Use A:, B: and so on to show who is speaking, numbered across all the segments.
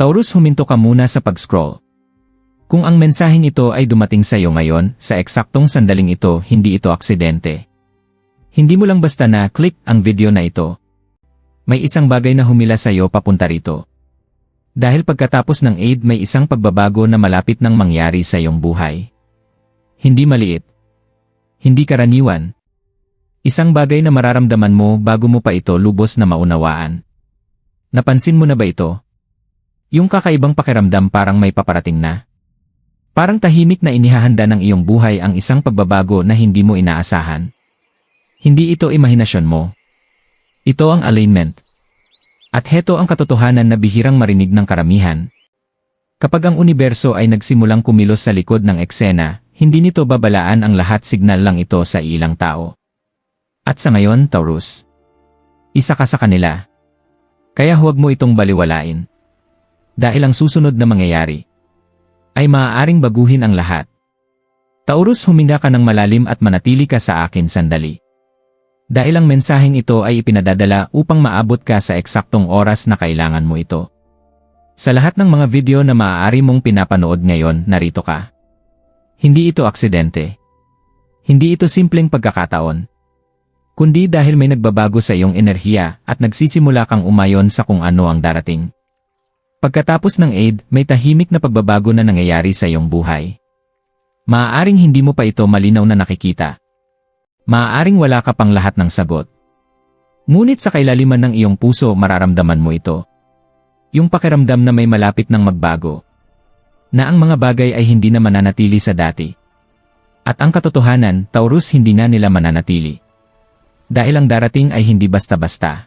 A: Taurus, huminto ka muna sa pag-scroll. Kung ang mensaheng ito ay dumating sa iyo ngayon, sa eksaktong sandaling ito, hindi ito aksidente. Hindi mo lang basta na-click ang video na ito. May isang bagay na humila sa iyo papunta rito. Dahil pagkatapos ng aid, may isang pagbabago na malapit nang mangyari sa iyong buhay. Hindi maliit. Hindi karaniwan. Isang bagay na mararamdaman mo bago mo pa ito lubos na maunawaan. Napansin mo na ba ito? Yung kakaibang pakiramdam parang may paparating na. Parang tahimik na inihahanda ng iyong buhay ang isang pagbabago na hindi mo inaasahan. Hindi ito imahinasyon mo. Ito ang alignment. At heto ang katotohanan na bihirang marinig ng karamihan. Kapag ang universo ay nagsimulang kumilos sa likod ng eksena, hindi nito babalaan ang lahat, signal lang ito sa ilang tao. At sa ngayon, Taurus, isa ka sa kanila. Kaya huwag mo itong baliwalain. Dahil ang susunod na mangyayari ay maaaring baguhin ang lahat. Taurus, huminga ka ng malalim at manatili ka sa akin sandali. Dahil ang mensaheng ito ay ipinadadala upang maabot ka sa eksaktong oras na kailangan mo ito. Sa lahat ng mga video na maaari mong pinapanood ngayon, narito ka. Hindi ito aksidente. Hindi ito simpleng pagkakataon. Kundi dahil may nagbabago sa iyong enerhiya at nagsisimula kang umayon sa kung ano ang darating. Pagkatapos ng aid, may tahimik na pagbabago na nangyayari sa iyong buhay. Maaaring hindi mo pa ito malinaw na nakikita. Maaaring wala ka pang lahat ng sagot. Ngunit sa kailaliman ng iyong puso, mararamdaman mo ito. Yung pakiramdam na may malapit ng magbago. Na ang mga bagay ay hindi na mananatili sa dati. At ang katotohanan, Taurus, hindi na nila mananatili. Dahil ang darating ay hindi basta-basta.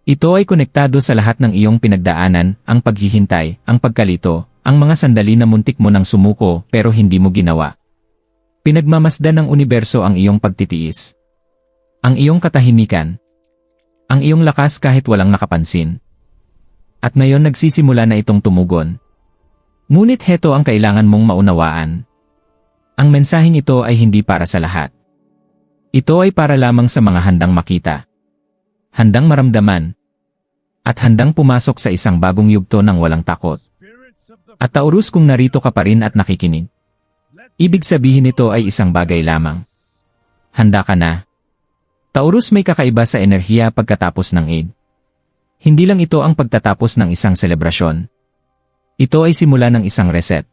A: Ito ay konektado sa lahat ng iyong pinagdaanan, ang paghihintay, ang pagkalito, ang mga sandali na muntik mo nang sumuko pero hindi mo ginawa. Pinagmamasdan ng universo ang iyong pagtitiis. Ang iyong katahimikan. Ang iyong lakas kahit walang nakapansin. At ngayon nagsisimula na itong tumugon. Ngunit heto ang kailangan mong maunawaan. Ang mensaheng ito ay hindi para sa lahat. Ito ay para lamang sa mga handang makita. Handang maramdaman. At handang pumasok sa isang bagong yugto ng walang takot. At Taurus, kung narito ka pa rin at nakikinig, ibig sabihin nito ay isang bagay lamang. Handa ka na. Taurus, may kakaiba sa enerhiya pagkatapos ng aid. Hindi lang ito ang pagtatapos ng isang selebrasyon. Ito ay simula ng isang reset.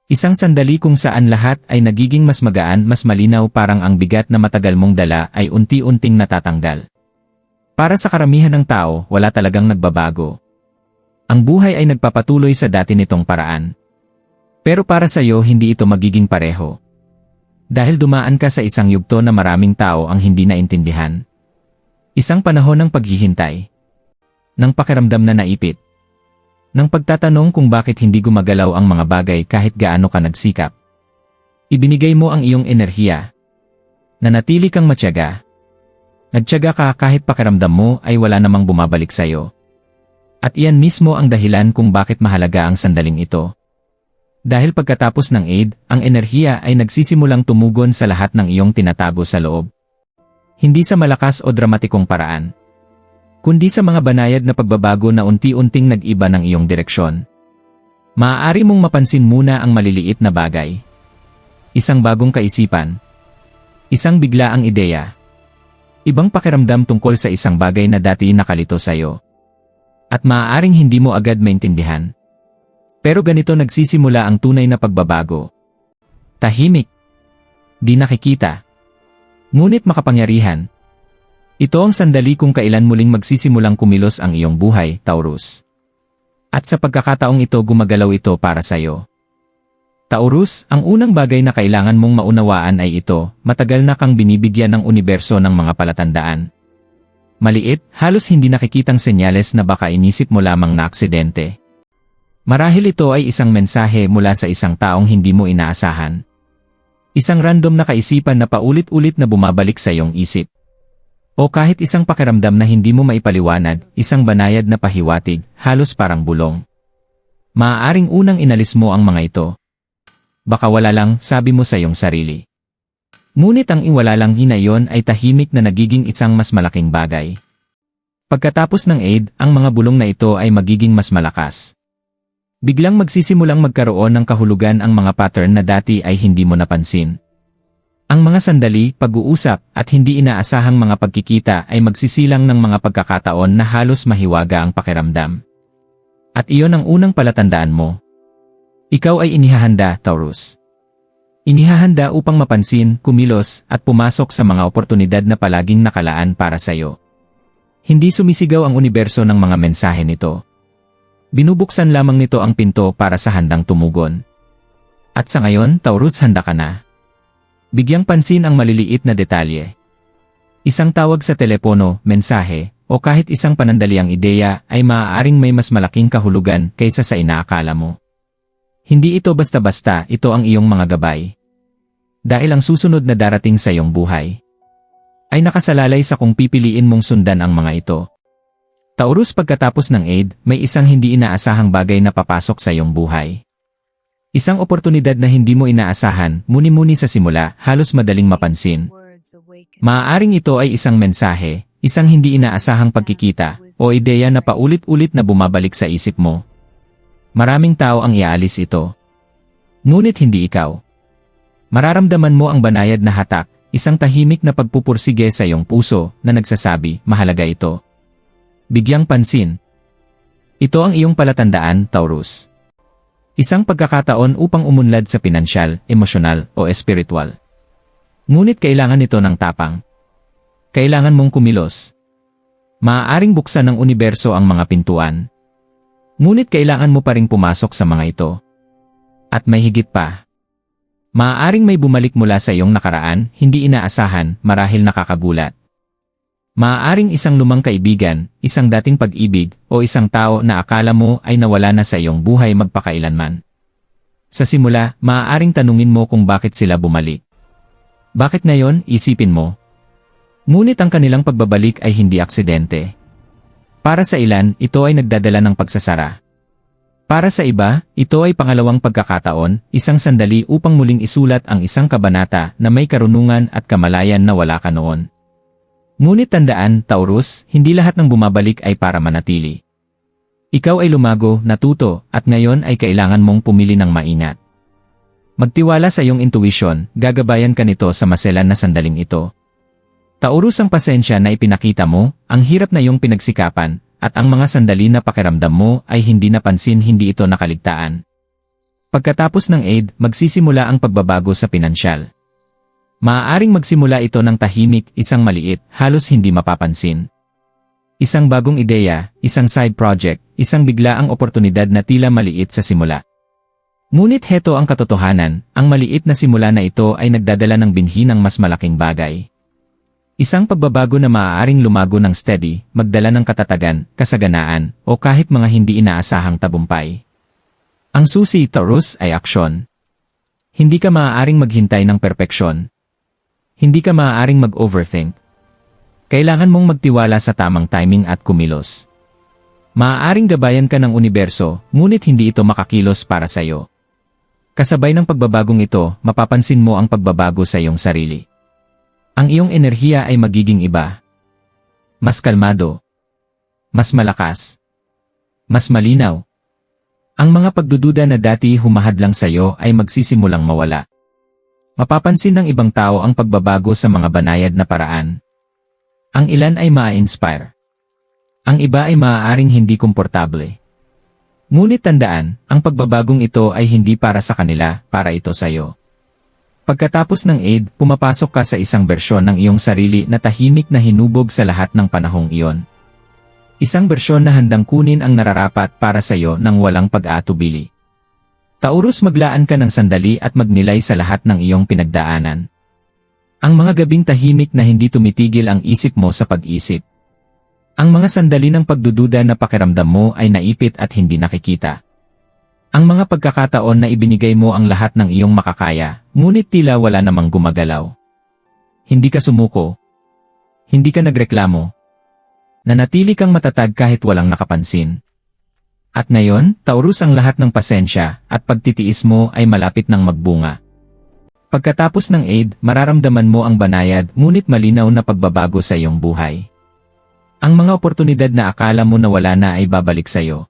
A: Isang sandali kung saan lahat ay nagiging mas magaan, mas malinaw, parang ang bigat na matagal mong dala ay unti-unting natatanggal. Para sa karamihan ng tao, wala talagang nagbabago. Ang buhay ay nagpapatuloy sa dati nitong paraan. Pero para sa iyo, hindi ito magiging pareho. Dahil dumaan ka sa isang yugto na maraming tao ang hindi naintindihan. Isang panahon ng paghihintay. Ng pakiramdam na naipit. Ng pagtatanong kung bakit hindi gumagalaw ang mga bagay kahit gaano ka nagsikap. Ibinigay mo ang iyong enerhiya. Nanatili kang matyaga. Nagtiyaga ka kahit pakiramdam mo ay wala namang bumabalik sa iyo. At iyan mismo ang dahilan kung bakit mahalaga ang sandaling ito. Dahil pagkatapos ng aid, ang enerhiya ay nagsisimulang tumugon sa lahat ng iyong tinatago sa loob. Hindi sa malakas o dramatikong paraan, kundi sa mga banayad na pagbabago na unti-unting nag-iba ng iyong direksyon. Maaari mong mapansin muna ang maliliit na bagay. Isang bagong kaisipan. Isang biglaang ideya. Ibang pakiramdam tungkol sa isang bagay na dati nakalito sa iyo. At maaaring hindi mo agad maintindihan. Pero ganito nagsisimula ang tunay na pagbabago. Tahimik. Di nakikita. Ngunit makapangyarihan. Ito ang sandali kung kailan muling magsisimulang kumilos ang iyong buhay, Taurus. At sa pagkakataong ito, gumagalaw ito para sa iyo. Taurus, ang unang bagay na kailangan mong maunawaan ay ito, matagal na kang binibigyan ng universo ng mga palatandaan. Maliit, halos hindi nakikitang senyales na baka inisip mo lamang na aksidente. Marahil ito ay isang mensahe mula sa isang taong hindi mo inaasahan. Isang random na kaisipan na paulit-ulit na bumabalik sa iyong isip. O kahit isang pakiramdam na hindi mo maipaliwanag, isang banayad na pahiwatig, halos parang bulong. Maaaring unang inalis mo ang mga ito. Baka wala lang, sabi mo sa iyong sarili. Ngunit ang iwala lang hinayon ay tahimik na nagiging isang mas malaking bagay. Pagkatapos ng aid, ang mga bulong na ito ay magiging mas malakas. Biglang magsisimulang magkaroon ng kahulugan ang mga pattern na dati ay hindi mo napansin. Ang mga sandali, pag-uusap, at hindi inaasahang mga pagkikita ay magsisilang ng mga pagkakataon na halos mahiwaga ang pakiramdam. At iyon ang unang palatandaan mo. Ikaw ay inihahanda, Taurus. Inihahanda upang mapansin, kumilos, at pumasok sa mga oportunidad na palaging nakalaan para sa iyo. Hindi sumisigaw ang universo ng mga mensahe nito. Binubuksan lamang nito ang pinto para sa handang tumugon. At sa ngayon, Taurus, handa ka na. Bigyang pansin ang maliliit na detalye. Isang tawag sa telepono, mensahe, o kahit isang panandaliang ideya ay maaaring may mas malaking kahulugan kaysa sa inaakala mo. Hindi ito basta-basta, ito ang iyong mga gabay. Dahil ang susunod na darating sa iyong buhay ay nakasalalay sa kung pipiliin mong sundan ang mga ito. Taurus, pagkatapos ng Eid, may isang hindi inaasahang bagay na papasok sa iyong buhay. Isang oportunidad na hindi mo inaasahan, muni-muni sa simula, halos madaling mapansin. Maaaring ito ay isang mensahe, isang hindi inaasahang pagkikita, o ideya na paulit-ulit na bumabalik sa isip mo. Maraming tao ang iaalis ito. Ngunit hindi ikaw. Mararamdaman mo ang banayad na hatak, isang tahimik na pagpupursige sa iyong puso na nagsasabi, mahalaga ito. Bigyang pansin. Ito ang iyong palatandaan, Taurus. Isang pagkakataon upang umunlad sa pinansyal, emosyonal, o espiritual. Ngunit kailangan nito ng tapang. Kailangan mong kumilos. Maaaring buksan ng universo ang mga pintuan. Ngunit kailangan mo pa ring pumasok sa mga ito. At may higit pa. Maaaring may bumalik mula sa iyong nakaraan, hindi inaasahan, marahil nakakagulat. Maaaring isang lumang kaibigan, isang dating pag-ibig, o isang tao na akala mo ay nawala na sa iyong buhay magpakailanman. Sa simula, maaaring tanungin mo kung bakit sila bumalik. Bakit ngayon, isipin mo? Ngunit ang kanilang pagbabalik ay hindi aksidente. Para sa ilan, ito ay nagdadala ng pagsasara. Para sa iba, ito ay pangalawang pagkakataon, isang sandali upang muling isulat ang isang kabanata na may karunungan at kamalayan na wala ka noon. Ngunit tandaan, Taurus, hindi lahat ng bumabalik ay para manatili. Ikaw ay lumago, natuto, at ngayon ay kailangan mong pumili ng maingat. Magtiwala sa iyong intuition, gagabayan ka nito sa maselan na sandaling ito. Taurus, ang pasensya na ipinakita mo, ang hirap na iyong pinagsikapan, at ang mga sandali na pakiramdam mo ay hindi napansin, hindi ito nakaligtaan. Pagkatapos ng Eid, magsisimula ang pagbabago sa pinansyal. Maaaring magsimula ito ng tahimik, isang maliit, halos hindi mapapansin. Isang bagong ideya, isang side project, isang biglaang oportunidad na tila maliit sa simula. Ngunit heto ang katotohanan, ang maliit na simula na ito ay nagdadala ng binhi ng mas malaking bagay. Isang pagbabago na maaaring lumago ng steady, magdala ng katatagan, kasaganaan, o kahit mga hindi inaasahang tabumpay. Ang susi, Taurus, ay aksyon. Hindi ka maaaring maghintay ng perpeksyon. Hindi ka maaaring mag-overthink. Kailangan mong magtiwala sa tamang timing at kumilos. Maaaring gabayan ka ng universo, ngunit hindi ito makakilos para sa iyo. Kasabay ng pagbabagong ito, mapapansin mo ang pagbabago sa iyong sarili. Ang iyong enerhiya ay magiging iba. Mas kalmado. Mas malakas. Mas malinaw. Ang mga pagdududa na dati humahadlang sa iyo ay magsisimulang mawala. Mapapansin ng ibang tao ang pagbabago sa mga banayad na paraan. Ang ilan ay maa-inspire. Ang iba ay maaaring hindi komportable. Ngunit tandaan, ang pagbabagong ito ay hindi para sa kanila, para ito sa iyo. Pagkatapos ng Eid, pumapasok ka sa isang bersyon ng iyong sarili na tahimik na hinubog sa lahat ng panahong iyon. Isang bersyon na handang kunin ang nararapat para sa iyo nang walang pag-aatubili. Taurus, maglaan ka ng sandali at magnilay sa lahat ng iyong pinagdaanan. Ang mga gabing tahimik na hindi tumitigil ang isip mo sa pag-isip. Ang mga sandali ng pagdududa na pakiramdam mo ay naipit at hindi nakikita. Ang mga pagkakataon na ibinigay mo ang lahat ng iyong makakaya, ngunit tila wala namang gumagalaw. Hindi ka sumuko. Hindi ka nagreklamo. Nanatili kang matatag kahit walang nakapansin. At ngayon, Taurus, ang lahat ng pasensya at pagtitiis mo ay malapit ng magbunga. Pagkatapos ng Eid, mararamdaman mo ang banayad ngunit malinaw na pagbabago sa iyong buhay. Ang mga oportunidad na akala mo na wala na ay babalik sa iyo.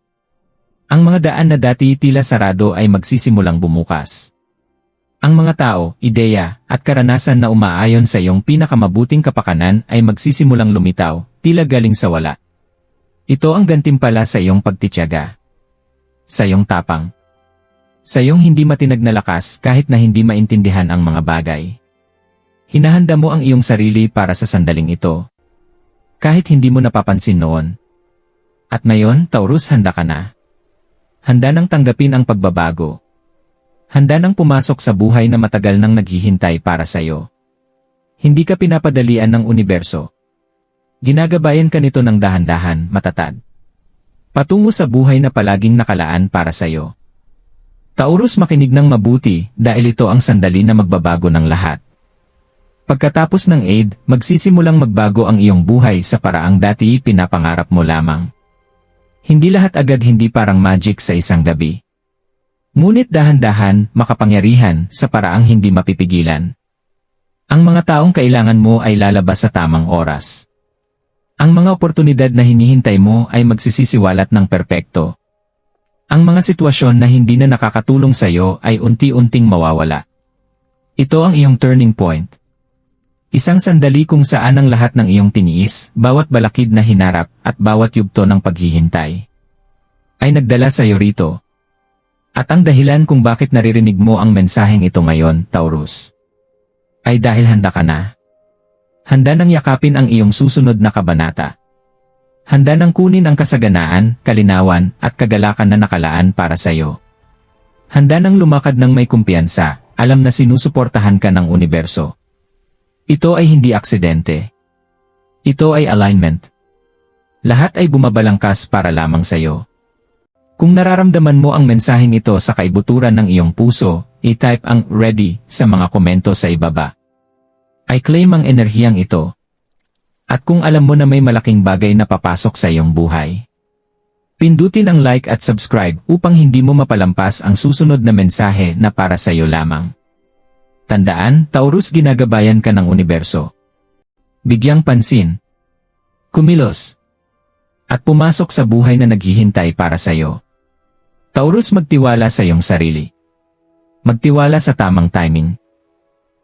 A: Ang mga daan na dati tila sarado ay magsisimulang bumukas. Ang mga tao, ideya, at karanasan na umaayon sa iyong pinakamabuting kapakanan ay magsisimulang lumitaw, tila galing sa wala. Ito ang gantimpala sa iyong pagtitiyaga. Sa iyong tapang. Sa iyong hindi matinag na lakas kahit na hindi maintindihan ang mga bagay. Hinahanda mo ang iyong sarili para sa sandaling ito. Kahit hindi mo napapansin noon. At ngayon, Taurus, handa ka na. Handa nang tanggapin ang pagbabago. Handa nang pumasok sa buhay na matagal nang naghihintay para sa iyo. Hindi ka pinapadalian ng universo. Ginagabayan ka nito ng dahan-dahan, matatag. Patungo sa buhay na palaging nakalaan para sa iyo. Taurus, makinig ng mabuti dahil ito ang sandali na magbabago ng lahat. Pagkatapos ng Eid, magsisimulang magbago ang iyong buhay sa paraang dati pinapangarap mo lamang. Hindi lahat agad, hindi parang magic sa isang gabi. Ngunit dahan-dahan, makapangyarihan, sa paraang hindi mapipigilan. Ang mga taong kailangan mo ay lalabas sa tamang oras. Ang mga oportunidad na hinihintay mo ay magsisisiwalat ng perpekto. Ang mga sitwasyon na hindi na nakakatulong sa iyo ay unti-unting mawawala. Ito ang iyong turning point. Isang sandali kung saan ang lahat ng iyong tiniis, bawat balakid na hinarap, at bawat yugto ng paghihintay ay nagdala sa iyo rito. At ang dahilan kung bakit naririnig mo ang mensaheng ito ngayon, Taurus, ay dahil handa ka na. Handa nang yakapin ang iyong susunod na kabanata. Handa nang kunin ang kasaganaan, kalinawan, at kagalakan na nakalaan para sa iyo. Handa nang lumakad ng may kumpiyansa, alam na sinusuportahan ka ng universo. Ito ay hindi aksidente. Ito ay alignment. Lahat ay bumabalangkas para lamang sa iyo. Kung nararamdaman mo ang mensaheng ito sa kaibuturan ng iyong puso, i-type ang "ready" sa mga komento sa ibaba. I claim ang enerhiyang ito. At kung alam mo na may malaking bagay na papasok sa iyong buhay, pindutin ang like at subscribe upang hindi mo mapalampas ang susunod na mensahe na para sa iyo lamang. Tandaan, Taurus, ginagabayan ka ng universo. Bigyang pansin. Kumilos. At pumasok sa buhay na naghihintay para sa iyo. Taurus, magtiwala sa iyong sarili. Magtiwala sa tamang timing.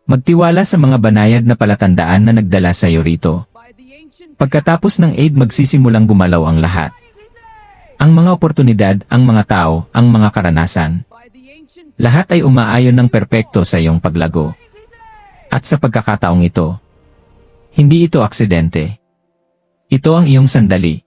A: Magtiwala sa mga banayad na palatandaan na nagdala sa iyo rito. Pagkatapos ng Eid, magsisimulang gumalaw ang lahat. Ang mga oportunidad, ang mga tao, ang mga karanasan. Lahat ay umaayon ng perpekto sa iyong paglago. At sa pagkakataong ito, hindi ito aksidente. Ito ang iyong sandali.